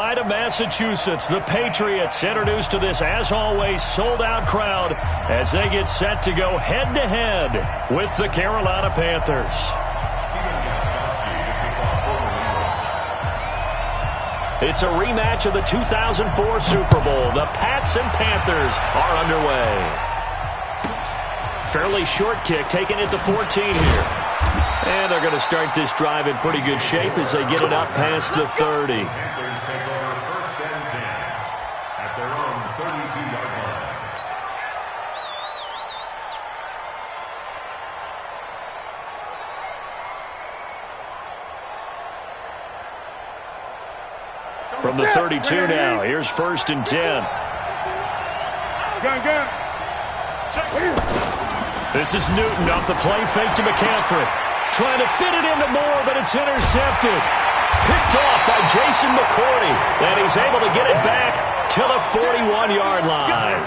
Of Massachusetts, the Patriots introduced to this, as always, sold-out crowd as they get set to go head-to-head with the Carolina Panthers. It's a rematch of the 2004 Super Bowl. The Pats and Panthers are underway. Fairly short kick, taking it to 14 here. And they're going to start this drive in pretty good shape as they get it up past the 30. From the 32 now, here's 1st and 10. This is Newton off the play fake to McCaffrey. Trying to fit it into Moore, but it's intercepted. Picked off by Jason McCourty, and he's able to get it back to the 41-yard line.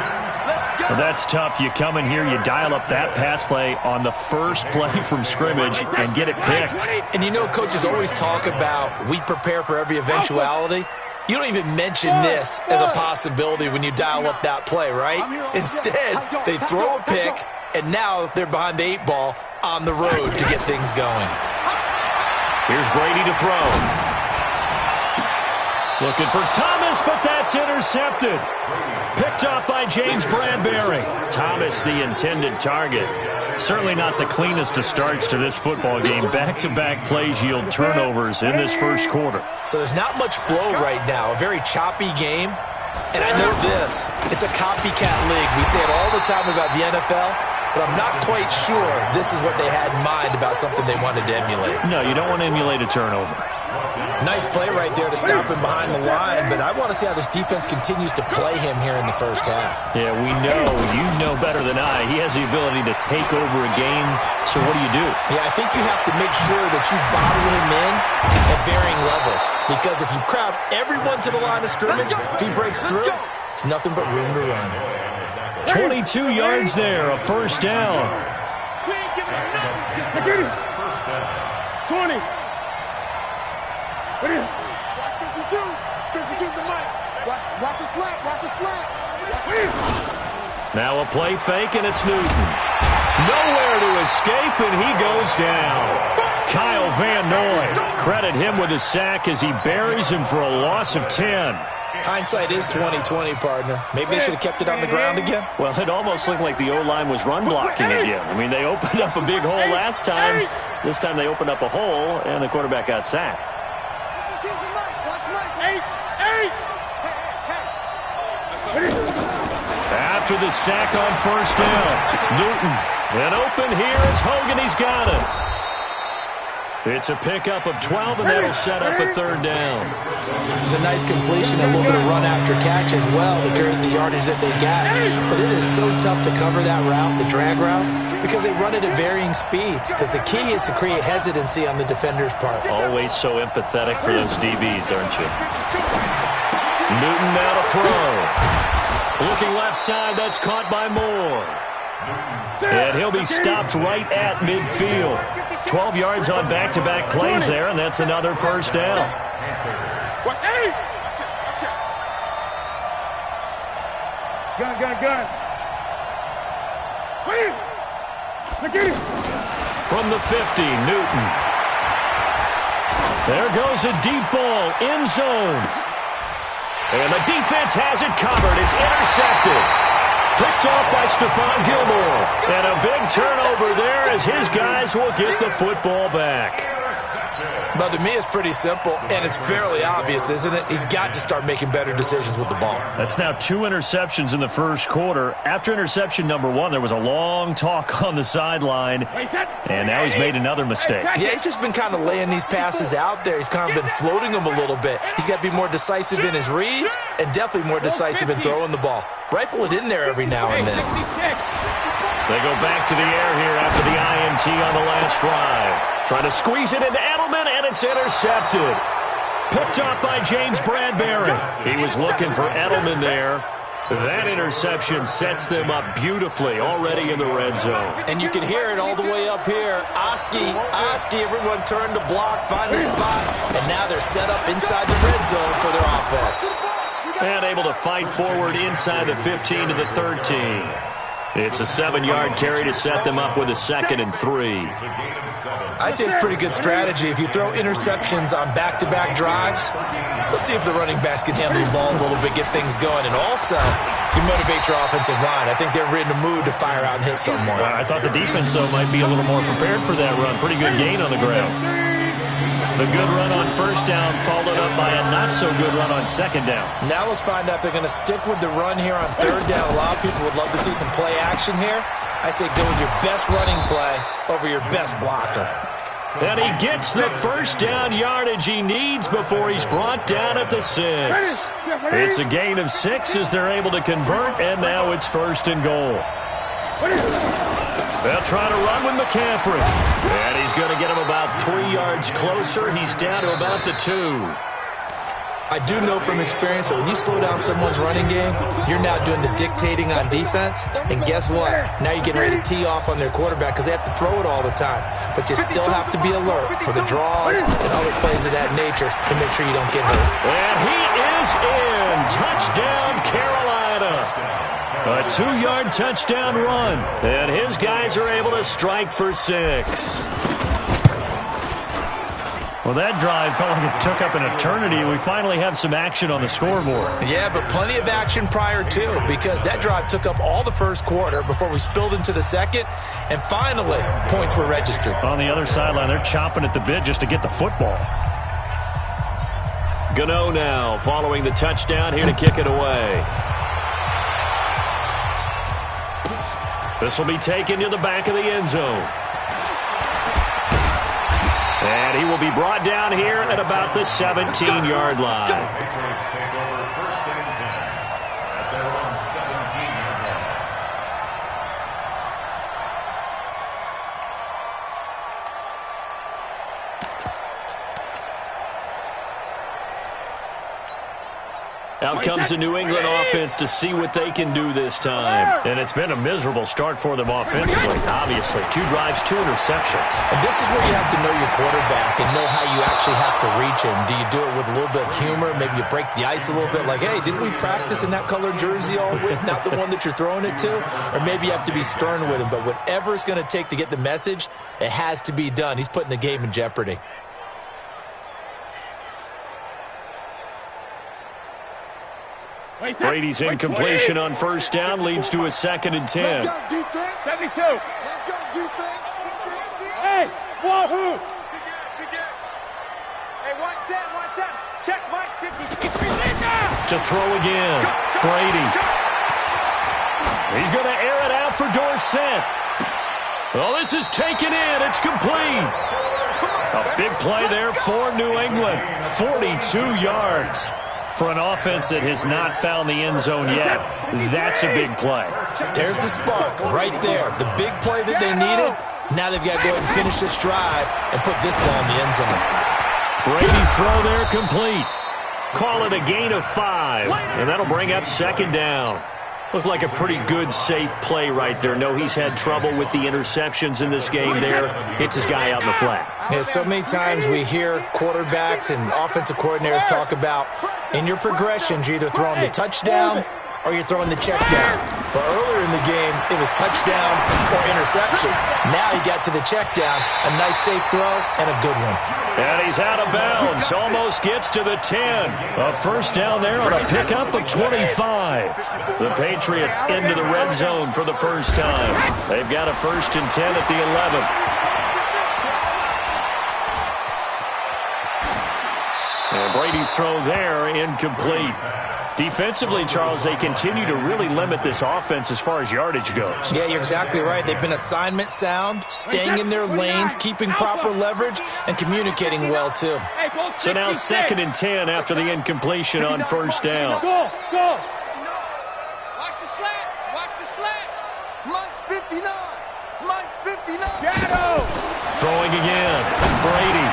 Well, that's tough. You come in here, you dial up that pass play on the first play from scrimmage and get it picked. And you know, coaches always talk about we prepare for every eventuality. You don't even mention this as a possibility when you dial up that play, right? Instead, they throw a pick, and now they're behind the 8 ball on the road to get things going. Here's Brady to throw. Looking for Thomas, but that's intercepted. Picked off by James Bradbury. Thomas, the intended target. Certainly not the cleanest of starts to this football game. Back-to-back plays yield turnovers in this first quarter. So there's not much flow right now. A very choppy game. And I know this. It's a copycat league. We say it all the time about the NFL, but I'm not quite sure this is what they had in mind about something they wanted to emulate. No, you don't want to emulate a turnover. Nice play right there to stop him behind the line, but I want to see how this defense continues to play him here in the first half. Yeah, we know. You know better than I. He has the ability to take over a game, so what do you do? Yeah, I think you have to make sure that you bottle him in at varying levels, because if you crowd everyone to the line of scrimmage, if he breaks through, it's nothing but room to run. 22 yards there, a first down. 20. 52. 52's the mic. Watch a slap. Watch a slap. Now a play fake, and it's Newton. Nowhere to escape, and he goes down. Kyle Van Noy. Credit him with a sack as he buries him for a loss of 10. Hindsight is 20/20, partner. Maybe they should have kept it on the ground again. Well, it almost looked like the O-line was run blocking again. I mean, they opened up a big hole last time. This time they opened up a hole, and the quarterback got sacked. After the sack on first down, Newton. And open here is Hogan. He's got it. It's a pickup of 12, and that'll set up a 3rd down. It's a nice completion, a little bit of run after catch as well to carry the yardage that they got. But it is so tough to cover that route, the drag route, because they run it at varying speeds. Because the key is to create hesitancy on the defender's part. Always so empathetic for those DBs, aren't you? Newton now to throw. Looking left side, that's caught by Moore. And he'll be stopped right at midfield. 12 yards on back-to-back plays there, and that's another first down. Gun. From the 50, Newton. There goes a deep ball, end zone. And the defense has it covered. It's intercepted. Picked off by Stephon Gilmore. And a big turnover there as his guys will get the football back. But to me, it's pretty simple, and it's fairly obvious, isn't it? He's got to start making better decisions with the ball. That's now 2 interceptions in the first quarter. After interception number 1, there was a long talk on the sideline, and now he's made another mistake. Yeah, he's just been kind of laying these passes out there. He's kind of been floating them a little bit. He's got to be more decisive in his reads and definitely more decisive in throwing the ball. Rifle it in there every now and then. They go back to the air here after the INT on the last drive. Trying to squeeze it into Edelman, and it's intercepted. Picked off by James Bradbury. He was looking for Edelman there. That interception sets them up beautifully already in the red zone. And you can hear it all the way up here. Oski, everyone turned to block, find a spot, and now they're set up inside the red zone for their offense. And able to fight forward inside the 15 to the 13. It's a 7-yard carry to set them up with a 2nd and 3. I'd say it's pretty good strategy. If you throw interceptions on back-to-back drives, let's see if the running backs can handle the ball a little bit, get things going. And also, you motivate your offensive line. I think they're in the mood to fire out and hit someone. I thought the defense, though, might be a little more prepared for that run. Pretty good gain on the ground. The good run on first down followed up by a not-so-good run on second down. Now let's find out if they're going to stick with the run here on third down. A lot of people would love to see some play action here. I say go with your best running play over your best blocker. And he gets the first down yardage he needs before he's brought down at the 6. It's a gain of 6 as they're able to convert, and now it's 1st and goal. They'll try to run with McCaffrey. And he's going to get him about 3 yards closer. He's down to about the 2. I do know from experience that when you slow down someone's running game, you're now doing the dictating on defense. And guess what? Now you're getting ready to tee off on their quarterback because they have to throw it all the time. But you still have to be alert for the draws and other plays of that nature to make sure you don't get hurt. And he is in. Touchdown, Carolina. A 2-yard touchdown run. And his guys are able to strike for 6. Well, that drive felt like it took up an eternity. We finally have some action on the scoreboard. Yeah, but plenty of action prior to, because that drive took up all the first quarter before we spilled into the second, and finally, points were registered. On the other sideline, they're chomping at the bit just to get the football. Gano now, following the touchdown, here to kick it away. This will be taken to the back of the end zone. And he will be brought down here at about the 17-yard line. Out comes the New England offense to see what they can do this time. And it's been a miserable start for them offensively, obviously. 2 drives, 2 interceptions. And this is where you have to know your quarterback and know how you actually have to reach him. Do you do it with a little bit of humor? Maybe you break the ice a little bit like, hey, didn't we practice in that colored jersey all week? Not the one that you're throwing it to? Or maybe you have to be stern with him. But whatever it's going to take to get the message, it has to be done. He's putting the game in jeopardy. Brady's incompletion on first down leads to a 2nd and 10. Let's go, defense. 72. Let's go, defense. Hey, wahoo. Hey, 1-7. Check Mike 50. To throw again. Brady. He's going to air it out for Dorsett. Well, this is taken in. It's complete. A big play there for New England. 42 yards. For an offense that has not found the end zone yet, that's a big play. There's the spark right there. The big play that they needed. Now they've got to go ahead and finish this drive and put this ball in the end zone. Brady's throw there complete. Call it a gain of 5, and that'll bring up 2nd down. Looked like a pretty good, safe play right there. No, he's had trouble with the interceptions in this game there. Hits his guy out in the flat. Yeah, so many times we hear quarterbacks and offensive coordinators talk about in your progressions, you're either throwing the touchdown or you're throwing the check down. But earlier in the game, it was touchdown or interception. Now he got to the check down, a nice safe throw, and a good one. And he's out of bounds, almost gets to the 10. A first down there on a pickup of 25. The Patriots into the red zone for the first time. They've got a 1st and 10 at the 11. And Brady's throw there incomplete. Defensively, Charles, they continue to really limit this offense as far as yardage goes. Yeah, you're exactly right. They've been assignment sound, staying in their lanes, keeping proper leverage, and communicating well, too. So now 2nd and 10 after the incompletion on first down. Go. Watch the slat. Mike's 59. Shadow. Throwing again. Brady.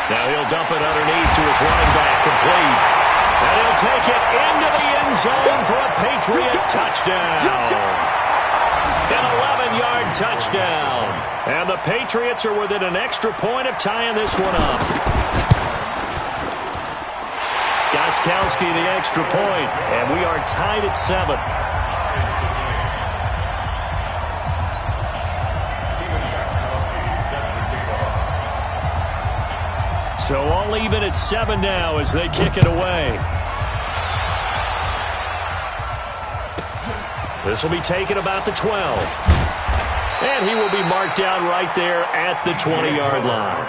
Now he'll dump it underneath to his running back, complete. And he'll take it into the end end zone for a Patriot touchdown. An 11-yard touchdown. And the Patriots are within an extra point of tying this one up. Gostkowski the extra point, and we are tied at 7. So all even at 7 now as they kick it away. This will be taken about the 12. And he will be marked down right there at the 20-yard line.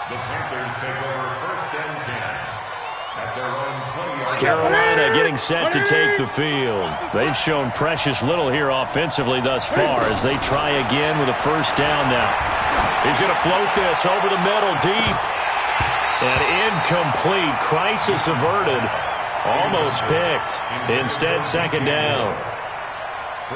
The Panthers take over first and 10 at their own 20-yard line. Carolina getting set to take the field. They've shown precious little here offensively thus far as they try again with a first down now. He's going to float this over the middle deep. And incomplete. Crisis averted. Almost picked. Instead, second down.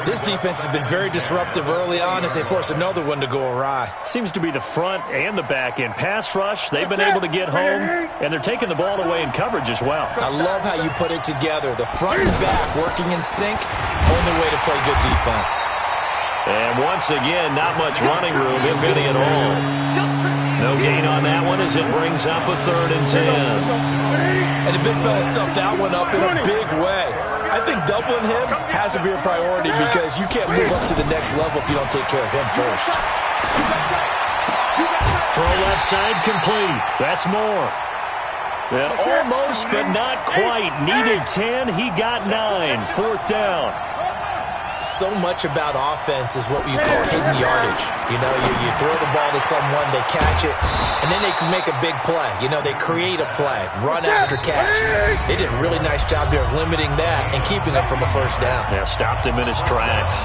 This defense has been very disruptive early on as they force another one to go awry. Seems to be the front and the back end. Pass rush, they've been able to get home, and they're taking the ball away in coverage as well. I love how you put it together. The front and back working in sync. Only way to play good defense. And once again, not much running room, if any at all. No gain on that one as it brings up a 3rd and 10. And the big fella stuffed that one up in a big way. I think doubling him has to be a priority because you can't move up to the next level if you don't take care of him first. Throw left side complete. That's more. And almost, but not quite. Needed 10. He got 9. 4th down. So much about offense is what you call hidden yardage. You know, you throw the ball to someone, they catch it, and then they can make a big play. You know, they create a play, run after catch. They did a really nice job there of limiting that and keeping him from a first down. Yeah, stopped him in his tracks.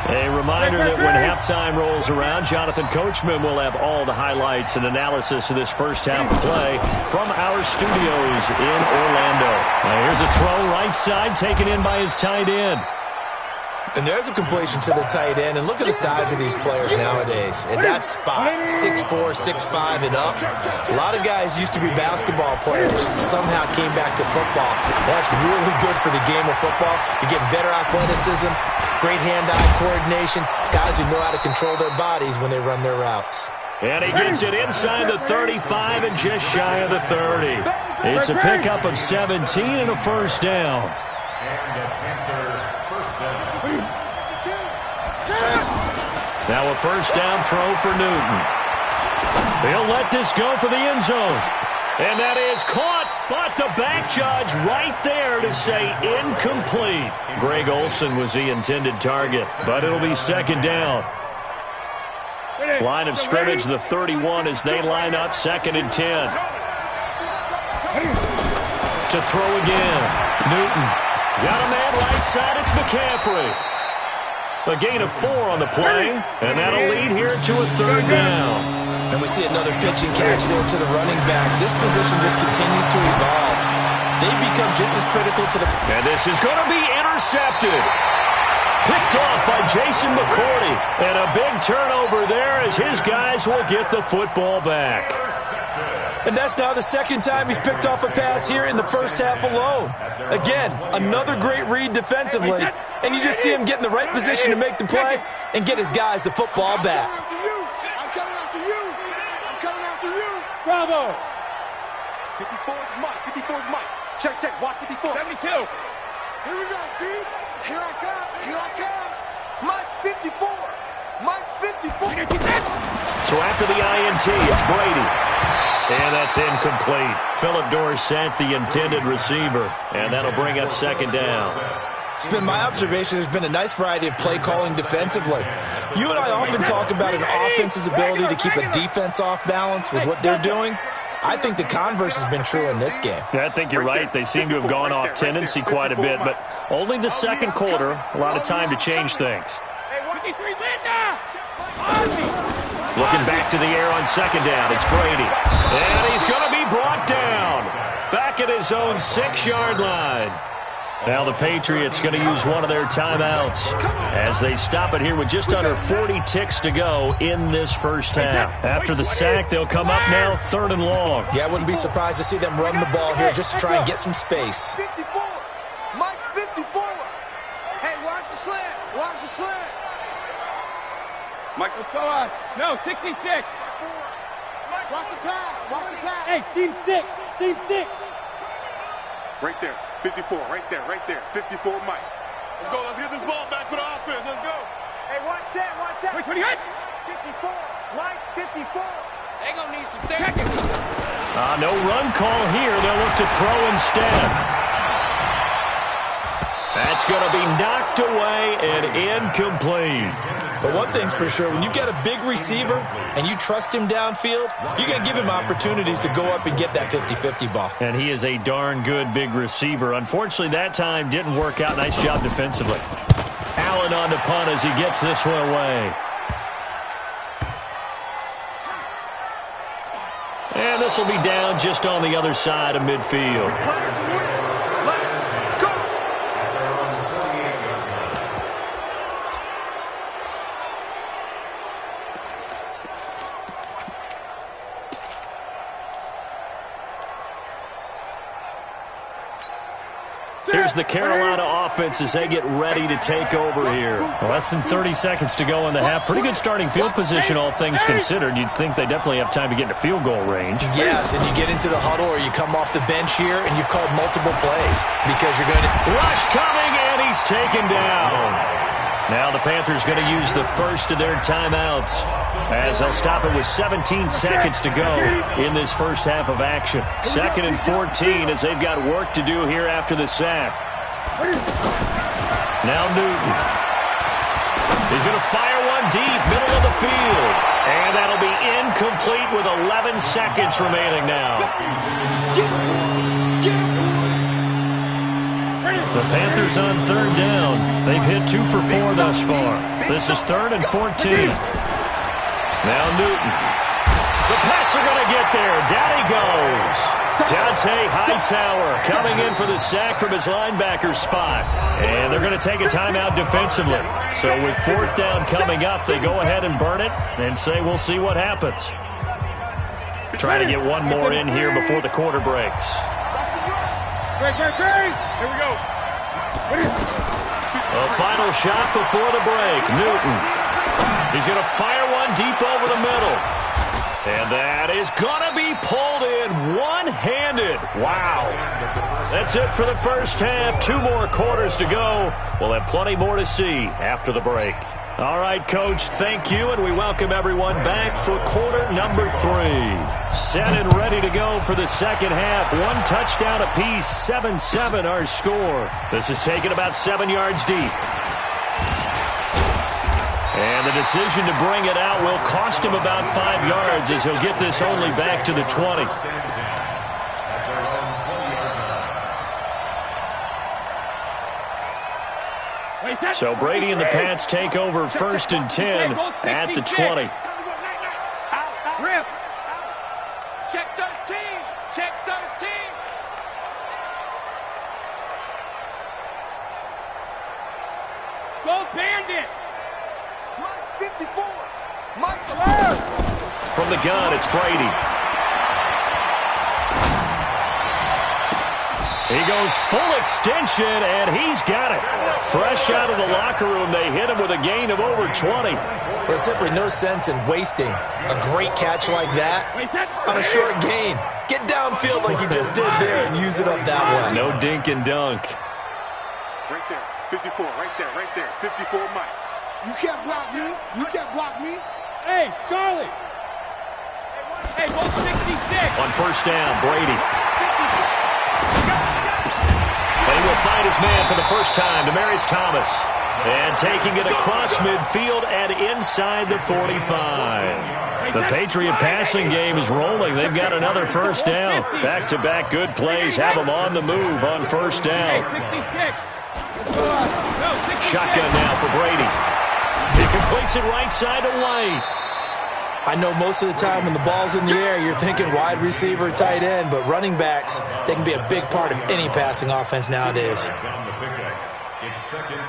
A reminder that when halftime rolls around, Jonathan Coachman will have all the highlights and analysis of this first half of play from our studios in Orlando. Now here's a throw right side taken in by his tight end. And there's a completion to the tight end. And look at the size of these players nowadays. At that spot, 6'4", 6'5", and up. A lot of guys used to be basketball players. Somehow came back to football. That's really good for the game of football. You're getting better athleticism, great hand-eye coordination, guys who know how to control their bodies when they run their routes. And he gets it inside the 35 and just shy of the 30. It's a pickup of 17 and a first down. Now a first down throw for Newton. He'll let this go for the end zone. And that is caught, but the back judge right there to say incomplete. Greg Olsen was the intended target, but it'll be second down. Line of scrimmage, the 31 as they line up, 2nd and 10. To throw again. Newton. Got a man right side, it's McCaffrey. A gain of 4 on the play, and that'll lead here to a 3rd down. And we see another pitch and catch there to the running back. This position just continues to evolve. They become just as critical to the... And this is going to be intercepted. Picked off by Jason McCourty. And a big turnover there as his guys will get the football back. And that's now the 2nd time he's picked off a pass here in the first half alone. Again, another great read defensively. And you just see him get in the right position to make the play and get his guys the football back. I'm coming after you. I'm coming after you. Bravo. 54's Mike. 54's Mike. Check. Watch 54. 72. Here we go, dude. Here I come. Mike's 54. Mike's 54. So after the INT, it's Brady. And that's incomplete. Philip Dorsett, the intended receiver. And that'll bring up 2nd down. It's been my observation there's been a nice variety of play calling defensively. You and I often talk about an offense's ability to keep a defense off balance with what they're doing. I think the converse has been true in this game. I think you're right. They seem to have gone off tendency quite a bit, but only the 2nd quarter. A lot of time to change things. Looking back to the air on 2nd down, it's Brady. And he's going to be brought down. Back at his own 6-yard line. Now the Patriots going to use one of their timeouts as they stop it here with just under 40 ticks to go in this first half. After the sack, they'll come up now 3rd and long. Yeah, I wouldn't be surprised to see them run the ball here just to try and get some space. 54. Mike 54. Hey, watch the slant. Watch the slant. Mike, let's go on. No, 66. Watch the pass. Watch the pass. Hey, seam 6. Seam 6. Right there. 54. Right there. Right there. 54, Mike. Let's go. Let's get this ball back for the offense. Let's go. Hey, one set. One set. Wait, what do you got? 54. Mike 54. They gonna need some therapy. No run call here. They'll look to throw instead. That's going to be knocked away and incomplete. But one thing's for sure, when you get a big receiver and you trust him downfield, you're going to give him opportunities to go up and get that 50-50 ball. And he is a darn good big receiver. Unfortunately, that time didn't work out. Nice job defensively. Allen on the punt as he gets this one away. And this will be down just on the other side of midfield. Here's the Carolina offense as they get ready to take over here. Less than 30 seconds to go in the half. Pretty good starting field position, all things considered. You'd think they definitely have time to get into field goal range. Yes, and you get into the huddle or you come off the bench here and you've called multiple plays because you're going to... Rush coming, and he's taken down. Now the Panthers going to use the first of their timeouts as they'll stop it with 17 seconds to go in this first half of action. 2nd and 14 as they've got work to do here after the sack. Now Newton. He's going to fire one deep, middle of the field. And that'll be incomplete with 11 seconds remaining now. The Panthers on 3rd down. They've hit 2 for 4 thus far. This is 3rd and 14. Now Newton. The Pats are going to get there. Down he goes. Dante Hightower coming in for the sack from his linebacker spot. And they're going to take a timeout defensively. So with 4th down coming up, they go ahead and burn it and say we'll see what happens. Trying to get one more in here before the quarter breaks. Here we go. A final shot before the break. Newton. He's going to fire one deep over the middle. And that is going to be pulled in one-handed. Wow. That's it for the first half. 2 more quarters to go. We'll have plenty more to see after the break. All right, Coach, thank you, and we welcome everyone back for quarter number 3. Set and ready to go for the second half. 1 touchdown apiece, 7-7 our score. This is taken about 7 yards deep. And the decision to bring it out will cost him about 5 yards as he'll get this only back to the 20. So Brady and the Pats take over 1st and 10 at the 20. Rip. Check 13. Check 13. Go Bandit. Mike 54. Mike From the gun, it's Brady. He goes full extension, and he's got it. Fresh out of the locker room, they hit him with a gain of over 20. There's simply no sense in wasting a great catch like that on a short gain. Get downfield like you just did there and use it up that way. No dink and dunk. Right there. 54. Right there. Right there. 54, Mike. You can't block me. You can't block me. Hey, Charlie. Hey, go 66. On 1st down, Brady. And he will find his man for the first time, Demaryius Thomas. And taking it across midfield and inside the 45. The Patriot passing game is rolling. They've got another 1st down. Back-to-back good plays have them on the move on 1st down. Shotgun now for Brady. He completes it right side to White. I know most of the time when the ball's in the air, you're thinking wide receiver, tight end, but running backs, they can be a big part of any passing offense nowadays. It's 2nd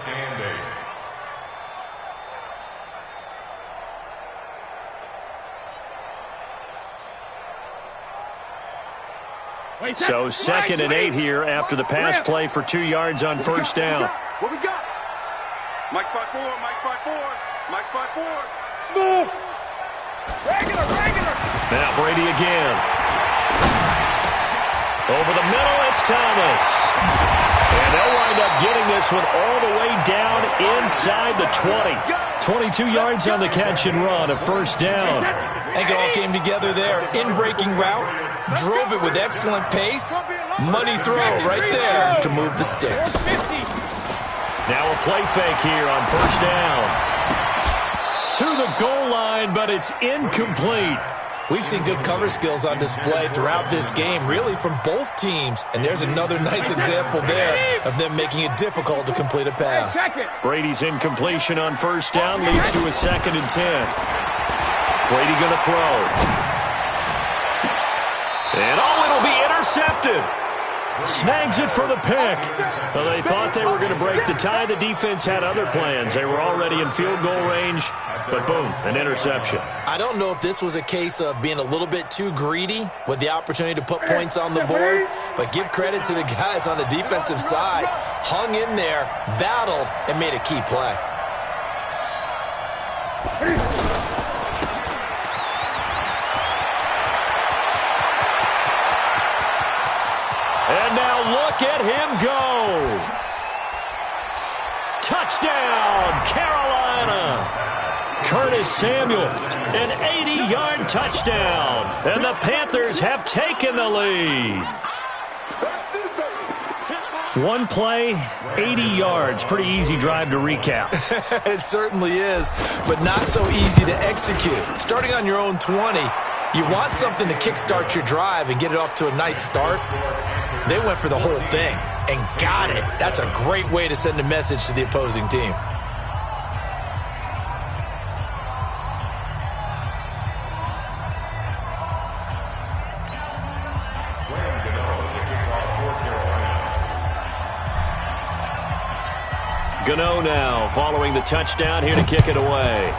and 8. So 2nd and 8 here after the pass play for 2 yards on first down. What we got? Mike's 5-4, Mike's 5-4, Mike's 5-4. Smooth. Regular. Now Brady again. Over the middle, it's Thomas. And they'll wind up getting this one all the way down inside the 20. 22 yards on the catch and run, a first down. I think it all came together there. In-breaking route, drove it with excellent pace. Money throw right there to move the sticks. Now a play fake here on first down. To the goal line, but it's incomplete. We've seen good cover skills on display throughout this game, really from both teams. And there's another nice example there of them making it difficult to complete a pass. Brady's incompletion on first down leads to a 2nd and 10. Brady going to throw. And it'll be intercepted. Snags it for the pick. Well, they thought they were going to break the tie. The defense had other plans. They were already in field goal range, but boom, an interception. I don't know if this was a case of being a little bit too greedy with the opportunity to put points on the board, but give credit to the guys on the defensive side. Hung in there, battled, and made a key play. And now look at him go. Touchdown, Carolina. Curtis Samuel, an 80-yard touchdown. And the Panthers have taken the lead. One play, 80 yards. Pretty easy drive to recap. It certainly is, but not so easy to execute. Starting on your own 20, you want something to kickstart your drive and get it off to a nice start. They went for the whole thing and got it. That's a great way to send a message to the opposing team. Gano now following the touchdown here to kick it away.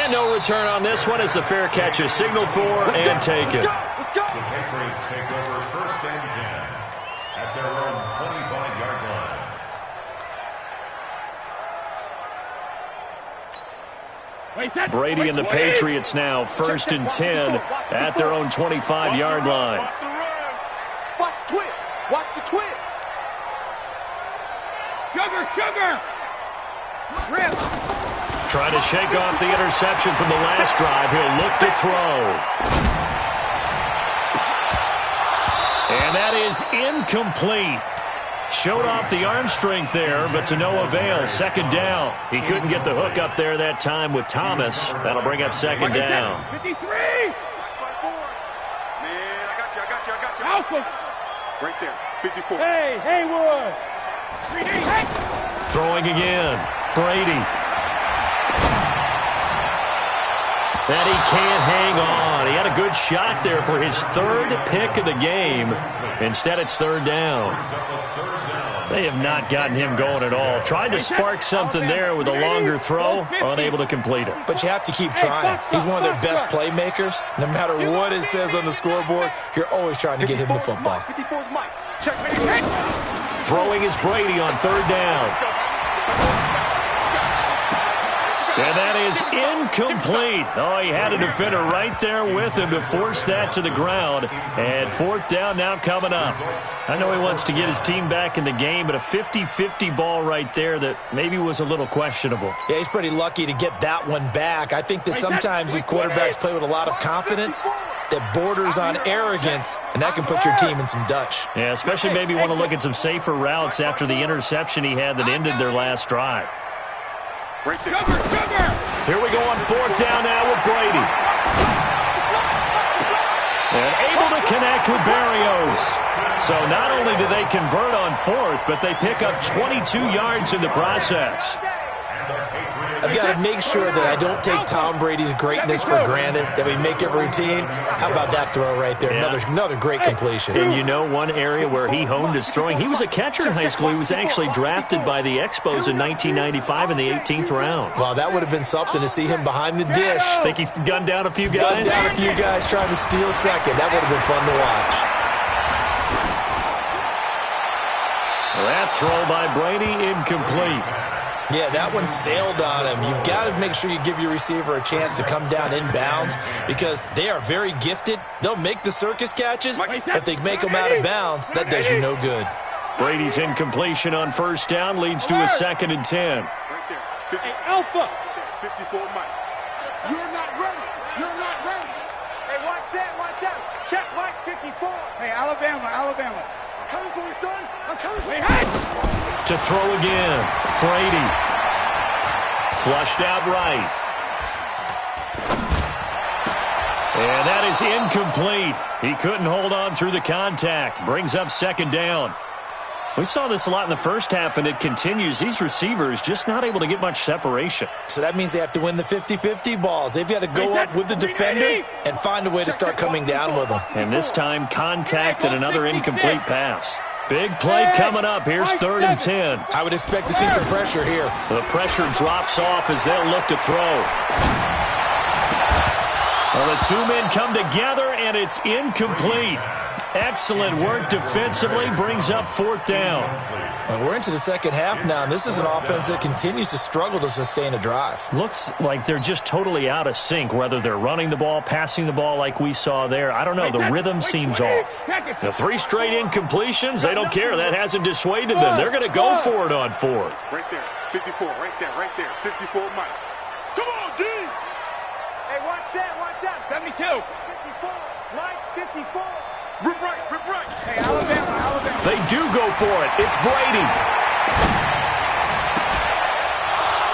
And no return on this one as the fair catch is signaled for and taken. The Patriots take over 1st and 10 at their own 25-yard line. Brady and the Patriots now 1st and 10 at their own 25-yard line. Watch the run. Watch the twist. Watch the twist. Sugar. Rip. Trying to shake off the interception from the last drive. He'll look to throw. And that is incomplete. Showed off the arm strength there, but to no avail. 2nd down. He couldn't get the hook up there that time with Thomas. That'll bring up 2nd down. 53. Man, I got you. Alpha. Right there, 54. Hey, Haywood. Throwing again. Brady. And he can't hang on. He had a good shot there for his 3rd pick of the game. Instead, it's 3rd down. They have not gotten him going at all. Tried to spark something there with a longer throw, unable to complete it. But you have to keep trying. He's one of their best playmakers. No matter what it says on the scoreboard, you're always trying to get him the football. 54's Mike. Check. Throwing is Brady on 3rd down. And that is incomplete. Oh, he had a defender right there with him to force that to the ground. And 4th down now coming up. I know he wants to get his team back in the game, but a 50-50 ball right there that maybe was a little questionable. Yeah, he's pretty lucky to get that one back. I think that sometimes these quarterbacks play with a lot of confidence that borders on arrogance, and that can put your team in some Dutch. Yeah, especially maybe want to look at some safer routes after the interception he had that ended their last drive. Right there. Here we go on 4th down now with Brady. And able to connect with Berrios. So not only do they convert on 4th, but they pick up 22 yards in the process. And the Patriots I've got to make sure that I don't take Tom Brady's greatness for granted, that we make it routine. How about that throw right there? Yeah. Another great completion. And you know one area where he honed his throwing? He was a catcher in high school. He was actually drafted by the Expos in 1995 in the 18th round. Well, that would have been something to see him behind the dish. Think he gunned down a few guys? Gunned down a few guys trying to steal second. That would have been fun to watch. That throw by Brady incomplete. Yeah, that one sailed on him. You've got to make sure you give your receiver a chance to come down inbounds because they are very gifted. They'll make the circus catches. If they make them out of bounds, that does you no good. Brady's incompletion on first down leads to a 2nd and 10. Right there. Hey, Alpha. 54 Mike. You're not ready. You're not ready. Hey, watch out. Check Mike 54. Hey, Alabama. I'm coming for you, son. I'm coming for you. Hey, To throw again. Brady. Flushed out right. And that is incomplete. He couldn't hold on through the contact. Brings up 2nd down. We saw this a lot in the first half, and it continues. These receivers just not able to get much separation. So that means they have to win the 50-50 balls. They've got to go up with the defender and find a way to start coming down with them. And this time, contact and another incomplete pass. Big play coming up. Here's 3rd and 10. I would expect to see some pressure here. The pressure drops off as they'll look to throw. Well, the two men come together, and it's incomplete. Excellent work defensively, brings up 4th down. Well, we're into the second half now, and this is an offense that continues to struggle to sustain a drive. Looks like they're just totally out of sync, whether they're running the ball, passing the ball like we saw there. I don't know. The rhythm seems off. The 3 straight incompletions, they don't care. That hasn't dissuaded them. They're going to go for it on 4th. Right there. 54. Right there. 54 Mike. Come on, D. hey, watch out. 72. 54. Mike 54. Rip right. Hey, Alabama. They do go for it. It's Brady.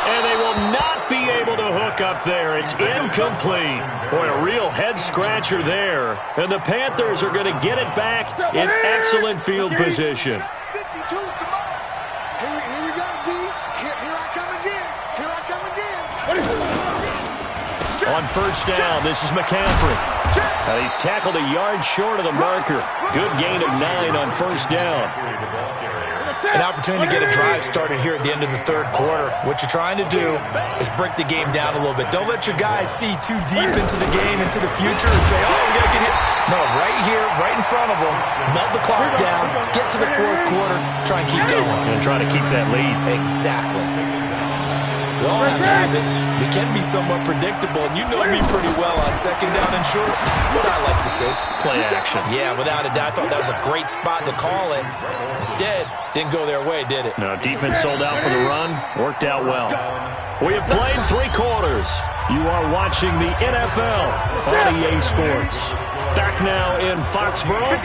And they will not be able to hook up there. It's incomplete. Boy, a real head-scratcher there. And the Panthers are going to get it back in excellent field position. 52's the mark. Here we go, D. Here I come again. On first down, this is McCaffrey. And he's tackled a yard short of the marker. Good gain of 9 on first down. An opportunity to get a drive started here at the end of the 3rd quarter. What you're trying to do is break the game down a little bit. Don't let your guys see too deep into the game, into the future, and say, oh, we got to get hit. No, right here, right in front of them, melt the clock down, get to the 4th quarter, try and keep going. And try to keep that lead. Exactly. We all have habits. We can be somewhat predictable, and you know me pretty well on 2nd down and short. What I like to see. Play action. Yeah, without a doubt. I thought that was a great spot to call it. Instead, didn't go their way, did it? No, defense sold out for the run. Worked out well. We have played 3 quarters. You are watching the NFL on EA Sports. Back now in Foxborough.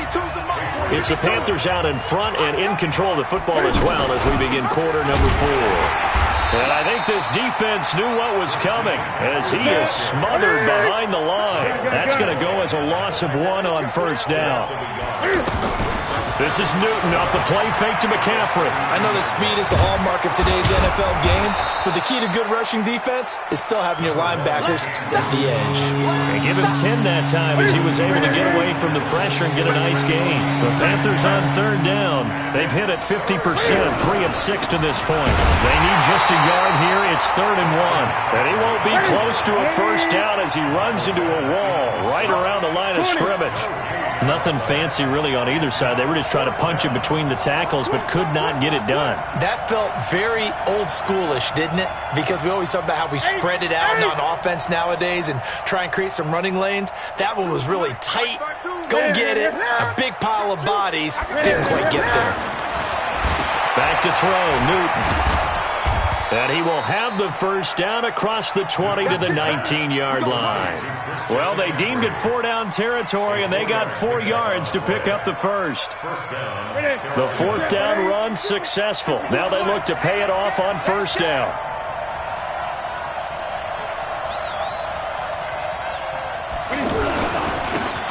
It's the Panthers out in front and in control of the football as well as we begin quarter number 4. And I think this defense knew what was coming as he is smothered behind the line. That's going to go as a loss of 1 on first down. This is Newton off the play fake to McCaffrey. I know that speed is the hallmark of today's NFL game, but the key to good rushing defense is still having your linebackers set the edge. And give him 10 that time as he was able to get away from the pressure and get a nice gain. The Panthers on third down. They've hit it 50%, 3 of 6 to this point. They need just a yard here. It's 3rd and 1. And he won't be close to a first down as he runs into a wall right around the line of scrimmage. Nothing fancy really on either side. They were just trying to punch it between the tackles, but could not get it done. That felt very old schoolish, didn't it? Because we always talk about how we spread it out on offense nowadays and try and create some running lanes. That one was really tight. Go get it. A big pile of bodies. Didn't quite get there. Back to throw, Newton. And he will have the first down across the 20 to the 19-yard line. Well, they deemed it 4-down territory, and they got 4 yards to pick up the first. The 4th down run successful. Now they look to pay it off on first down.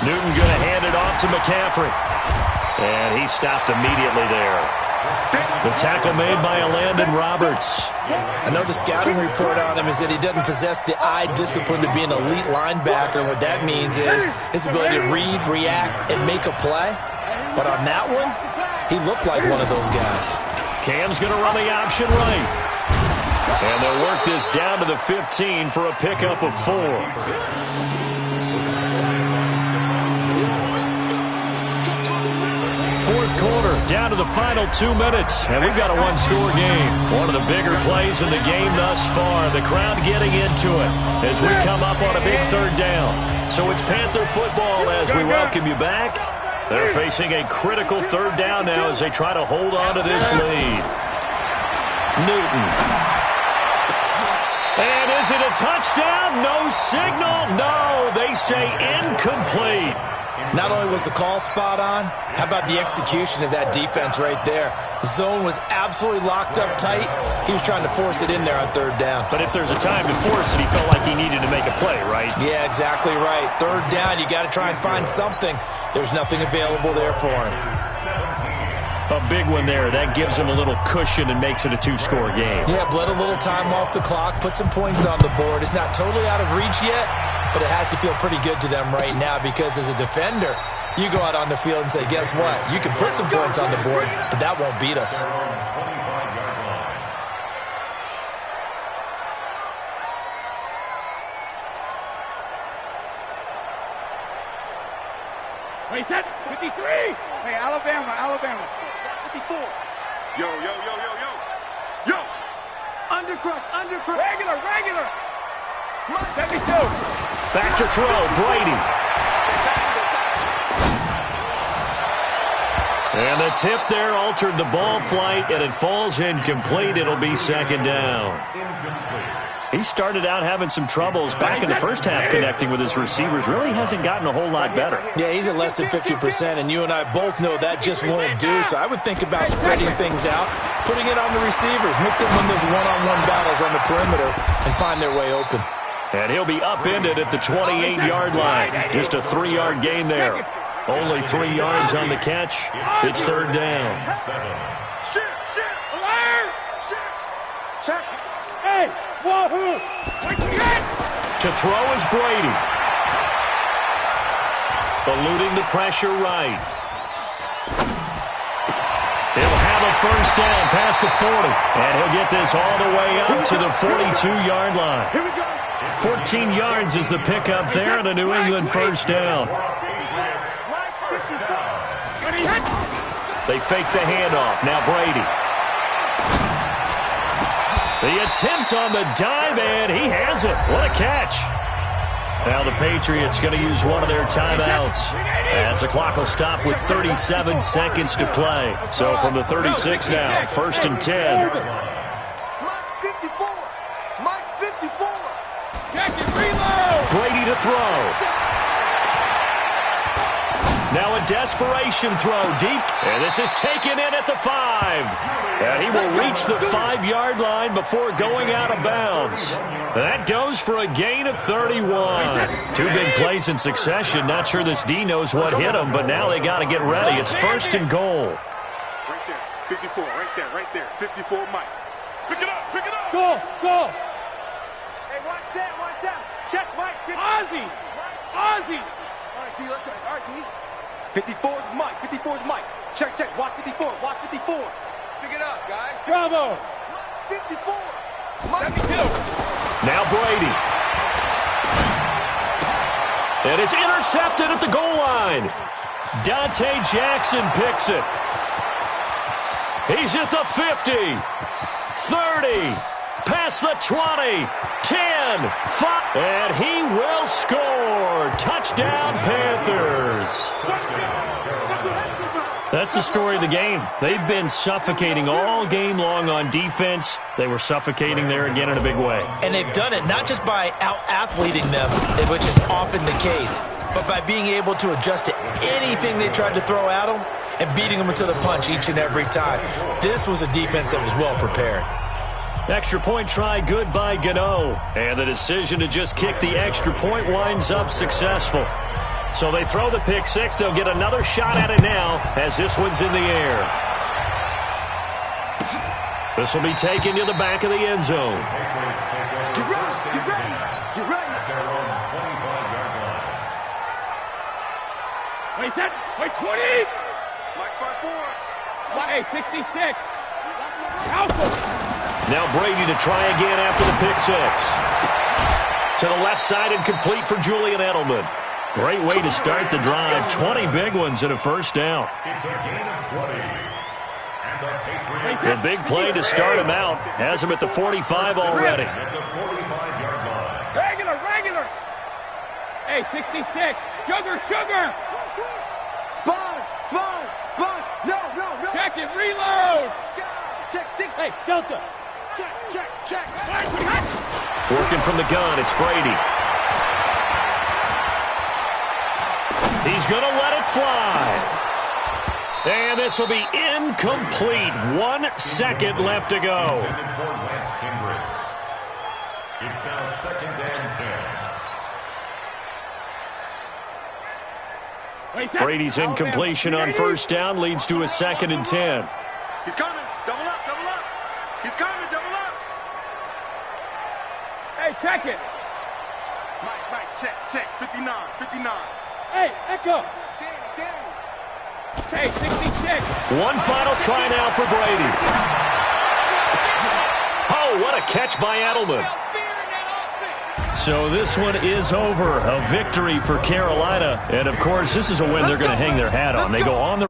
Newton going to hand it off to McCaffrey. And he stopped immediately there. The tackle made by Landon Roberts. I know the scouting report on him is that he doesn't possess the eye discipline to be an elite linebacker. And what that means is his ability to read, react, and make a play. But on that one, he looked like one of those guys. Cam's going to run the option right. And they'll work this down to the 15 for a pickup of 4. Fourth quarter, down to the final 2 minutes, and we've got a one-score game. One of the bigger plays in the game thus far. The crowd getting into it as we come up on a big third down. So it's Panther football as we welcome you back. They're facing a critical third down now as they try to hold on to this lead. Newton. And is it a touchdown? No signal. No, they say incomplete. Not only was the call spot on, how about the execution of that defense right there? The zone was absolutely locked up tight. He was trying to force it in there on third down. But if there's a time to force it, he felt like he needed to make a play, right? Yeah, exactly right. Third down, you got to try and find something. There's nothing available there for him. A big one there. That gives him a little cushion and makes it a 2-score game. Yeah, bled a little time off the clock, put some points on the board. It's not totally out of reach yet, but it has to feel pretty good to them right now because as a defender, you go out on the field and say, guess what? You can put some points on the board, but that won't beat us. Wait, 53. Hey, Alabama. 54. Yo. Undercrush. Regular. 72. Back to throw, Brady. And the tip there altered the ball flight, and it falls incomplete. It'll be second down. He started out having some troubles back in the first half connecting with his receivers. Really hasn't gotten a whole lot better. Yeah, he's at less than 50%, and you and I both know that just won't do. So I would think about spreading things out, putting it on the receivers, make them win those one-on-one battles on the perimeter, and find their way open. And he'll be upended at the 28-yard line. Just a 3-yard gain there. Only 3 yards on the catch. It's third down. Alert! Check. Hey! Wahoo! To throw is Brady. Eluding the pressure right. He'll have a first down past the 40. And he'll get this all the way up to the 42-yard line. 14 yards is the pickup there and a New England first down. They fake the handoff. Now Brady. The attempt on the dive, and he has it. What a catch. Now the Patriots going to use one of their timeouts as the clock will stop with 37 seconds to play. So from the 36 now, 1st and 10. Mike 54. Mike 54. Check it, reload. Brady to throw. Now a desperation throw deep, and this is taken in at the 5. And he will reach the 5-yard line before going out of bounds. That goes for a gain of 31. 2 big plays in succession. Not sure this D knows what hit him, but now they got to get ready. It's 1st and goal. Right there. 54. Right there. 54, Mike. Pick it up. Go. Hey, watch out. Check Mike. Ozzy. All right, T, let's check. All right, T. 54 is Mike. Check. Watch 54. Pick it up, guys. Bravo. Mike 54. Mike 72. Now Brady. And it's intercepted at the goal line. Dante Jackson picks it. He's at the 50, 30, past the 20, 10, 5, and he will score. Touchdown, Panthers. That's the story of the game. They've been suffocating all game long on defense. They were suffocating there again in a big way. And they've done it not just by out-athleting them, which is often the case, but by being able to adjust to anything they tried to throw at them and beating them to the punch each and every time. This was a defense that was well prepared. Extra point try good by Gano. And the decision to just kick the extra point winds up successful. So they throw the pick six. They'll get another shot at it now as this one's in the air. This will be taken to the back of the end zone. Patriots take over Get ready, first get and ready, 10 get ready. at their own 25-yard line. Wait, set. Wait, 20. Mike 5-4. Hey, 66. Alpha. Now Brady to try again after the pick six. To the left side and complete for Julian Edelman. Great way to start the drive. 20 big ones and a first down. It's a gain of 20. And the Patriots The big play to start him out. Has him at the 45 already. at the 45-yard line. Regular. Hey, 66. Sugar. Sponge. No. Check it, reload. Check 6. Hey, Delta. Check. Working from the gun, it's Brady. He's going to let it fly. And this will be incomplete. 1 second left to go. Intended for Lance Kendricks. It's now 2nd and 10. Wait, set. Brady's incompletion on first down leads to a 2nd and 10. He's coming. Double up. He's coming. Double up. Hey, check it. Mike, check. 59. Hey, Echo. Danny. Hey, 66. One final try now for Brady. Oh, what a catch by Edelman. So this one is over. A victory for Carolina. And, of course, this is a win they're going to hang their hat on. They go on the